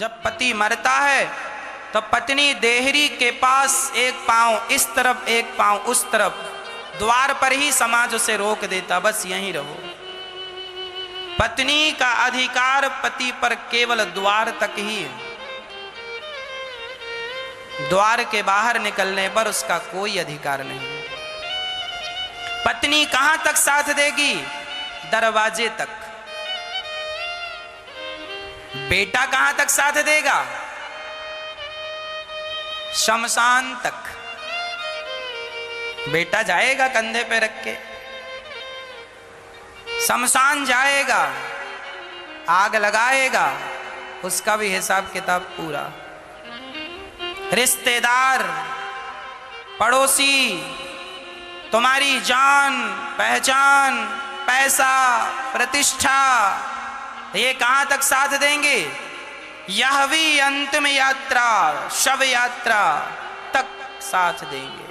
जब पति मरता है तो पत्नी देहरी के पास एक पांव इस तरफ एक पांव उस तरफ, द्वार पर ही समाज उसे रोक देता, बस यहीं रहो। पत्नी का अधिकार पति पर केवल द्वार तक ही है, द्वार के बाहर निकलने पर उसका कोई अधिकार नहीं। पत्नी कहां तक साथ देगी? दरवाजे तक। बेटा कहां तक साथ देगा? शमशान तक। बेटा जाएगा कंधे पे रख के, शमशान जाएगा, आग लगाएगा, उसका भी हिसाब किताब पूरा। रिश्तेदार, पड़ोसी तुम्हारी जान पहचान, पैसा, प्रतिष्ठा, ये कहां तक साथ देंगे? यह भी अंतिम यात्रा, शव यात्रा तक साथ देंगे।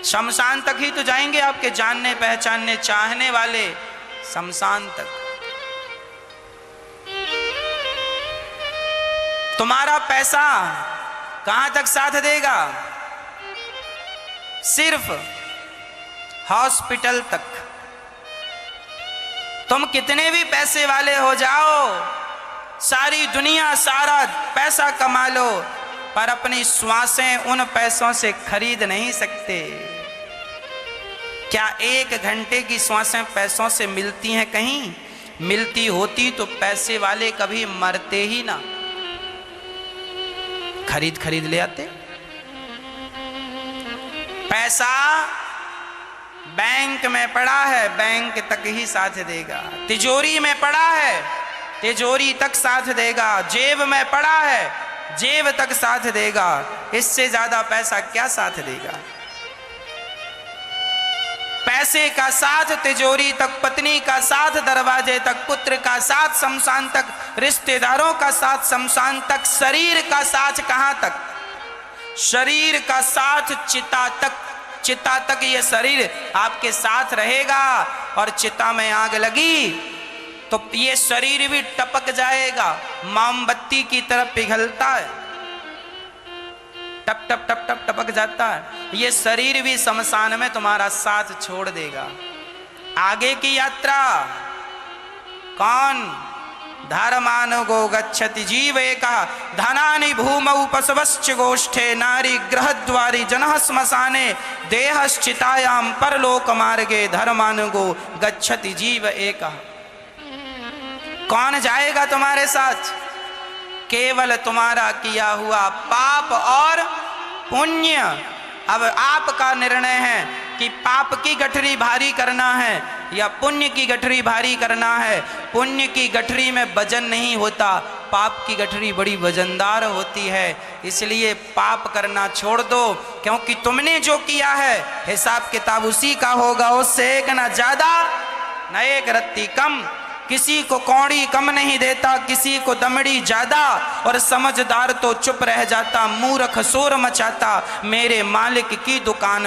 शमशान तक ही तो जाएंगे आपके जानने पहचानने चाहने वाले, शमशान तक। तुम्हारा पैसा कहां तक साथ देगा? सिर्फ हॉस्पिटल तक। तुम कितने भी पैसे वाले हो जाओ, सारी दुनिया सारा पैसा कमा लो, पर अपनी श्वासें उन पैसों से खरीद नहीं सकते। क्या 1 घंटे की श्वासें पैसों से मिलती हैं? कहीं मिलती होती तो पैसे वाले कभी मरते ही ना, खरीद ले आते। पैसा बैंक में पड़ा है, बैंक तक ही साथ देगा। तिजोरी में पड़ा है, तिजोरी तक साथ देगा। जेब में पड़ा है, जेब तक साथ देगा। इससे ज्यादा पैसा क्या साथ देगा? पैसे का साथ तिजोरी तक, पत्नी का साथ दरवाजे तक, पुत्र का साथ शमशान तक, रिश्तेदारों का साथ शमशान तक, शरीर का साथ कहां तक? शरीर का साथ चिता तक। चिता तक ये शरीर आपके साथ रहेगा, और चिता में आग लगी तो ये शरीर भी टपक जाएगा, मोमबत्ती की तरह पिघलता है, टप टप टप टप टपक जाता है। ये शरीर भी शमशान में तुम्हारा साथ छोड़ देगा। आगे की यात्रा कौन? धर्मानुगो गच्छति जीवेका धनानि भूमौ पशवश्च गोष्ठे नारी गृहद्वारी जनः श्मशाने देहश्चितायां परलोक मार्गे धर्मानुगो गच्छति जीव एका। कौन जाएगा तुम्हारे साथ? केवल तुम्हारा किया हुआ पाप और पुण्य। अब आपका निर्णय है कि पाप की गठरी भारी करना है या पुण्य की गठरी भारी करना है। पुण्य की गठरी में वजन नहीं होता, पाप की गठरी बड़ी वजनदार होती है। इसलिए पाप करना छोड़ दो, क्योंकि तुमने जो किया है हिसाब किताब उसी का होगा। उससे एक ना ज्यादा न एक रत्ती कम। किसी को कौड़ी कम नहीं देता, किसी को दमड़ी ज्यादा, और समझदार तो चुप रह जाता, मूर्ख शोर मचाता। मेरे मालिक की दुकान